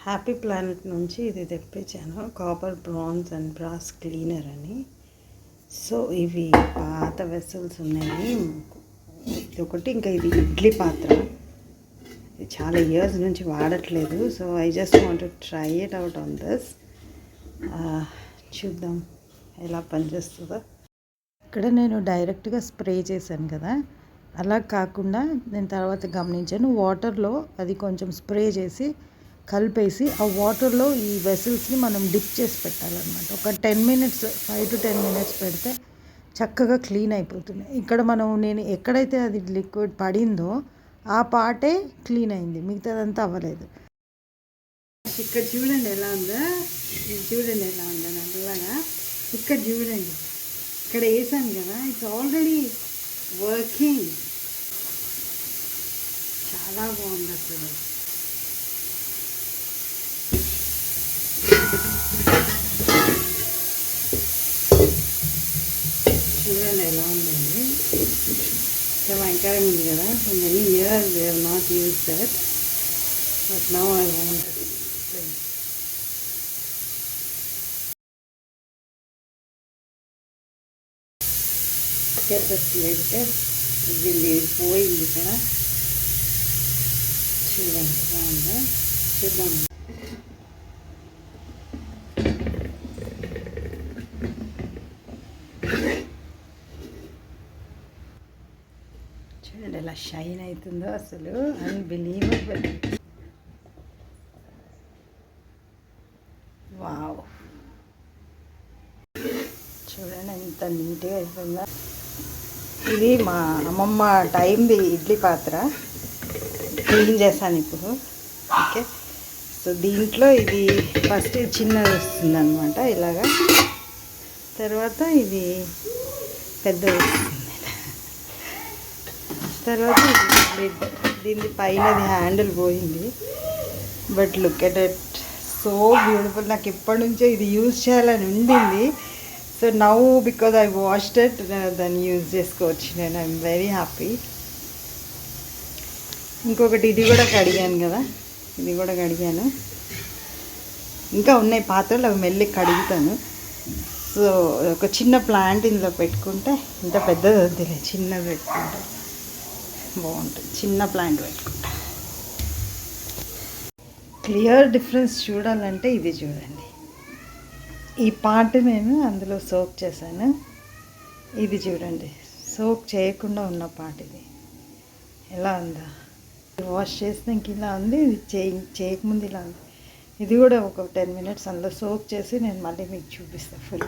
Happy planet నుంచి ఇది తెప్పించాను, copper bronze and brass cleaner అని. సో ఇవి పాత వెసల్స్ ఉన్నాయి. ఇది ఒకటి, ఇంకా ఇది ఇడ్లీ పాత్ర. ఇది చాలా ఇయర్స్ నుంచి వాడట్లేదు. So I just want to try it out on this. చూద్దాం ఎలా పనిచేస్తుందో. ఇక్కడ నేను డైరెక్ట్గా స్ప్రే చేశాను కదా, అలా కాకుండా నేను తర్వాత గమనించాను, వాటర్లో అది కొంచెం స్ప్రే చేసి కలిపేసి ఆ వాటర్లో ఈ వెసల్స్ని మనం డిప్ చేసి పెట్టాలన్నమాట. ఒక 10 మినిట్స్, 5 to 10 మినిట్స్ పెడితే చక్కగా క్లీన్ అయిపోతుంది. ఇక్కడ నేను ఎక్కడైతే అది లిక్విడ్ పడిందో ఆ పార్టే క్లీన్ అయింది, మిగతాదంతా అవ్వలేదు. ఇక్కడ చూడండి ఎలా ఉందా, ఇది చూడండి ఎలా ఉందా నల్లగా. ఇక్కడ చూడండి, ఇక్కడ వేసాను కదా, ఇట్స్ ఆల్రెడీ వర్కింగ్. చాలా బాగుంది అసలు. చూడండి ఎలా ఉందండి. ఇంకా భయంకరంగా ఉంది కదా. So many years they have not use that, but now I want. పెడితే ఇది పోయింది ఇక్కడ. చూడండి బాగుందా, చూద్దాం. చూడండి ఎలా షైన్ అవుతుందో, అసలు అన్బిలీవబుల్. వావ్, చూడండి ఎంత నీట్గా అయిపోయిందో. ఇది మా అమ్మమ్మ టైంది ఇడ్లీ పాత్ర, క్లీన్ చేశాను ఇప్పుడు. ఓకే, సో దీంట్లో ఇది ఫస్ట్ చిన్నది వస్తుంది అనమాట ఇలాగా, తర్వాత ఇది పెద్దది వస్తుంది, తర్వాత దీని పైనది హ్యాండిల్ పోయింది. But look at it, so beautiful. నాకు ఎప్పటి నుంచో ఇది యూజ్ చేయాలని ఉండింది. So now because I washed it, దాన్ని యూజ్ చేసుకోవచ్చు నేను. I'm very happy. ఇంకొకటి ఇది కూడా కడిగాను కదా, ఇది కూడా కడిగాను. ఇంకా ఉన్నాయి పాత్రలు, అవి మెల్లి కడుగుతాను. సో ఒక చిన్న ప్లాంట్ ఇందులో పెట్టుకుంటే, ఇంత పెద్దది వద్దులే, చిన్నది పెట్టుకుంటే బాగుంటుంది. చిన్న ప్లాంట్ పెట్టుకుంటా. క్లియర్ డిఫరెన్స్ చూడాలంటే ఇది చూడండి, ఈ పార్ట్ నేను అందులో సోక్ చేశాను. ఇది చూడండి, సోక్ చేయకుండా ఉన్న పార్ట్. ఇది ఎలా ఉందా, వాష్ చేస్తే ఇంక ఇలా ఉంది, ఇది చేయకముందు ఇలా ఉంది. ఇది కూడా ఒక 10 మినిట్స్ అందులో సోక్ చేసి నేను మళ్ళీ మీకు చూపిస్తాను ఫుల్.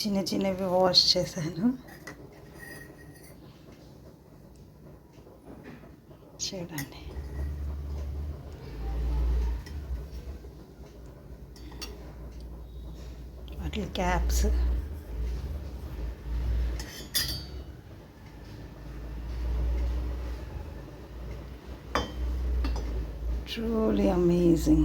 చిన్న చిన్నవి వాష్ చేశాను. చూడండి, వాటి క్యాప్స్. Truly amazing.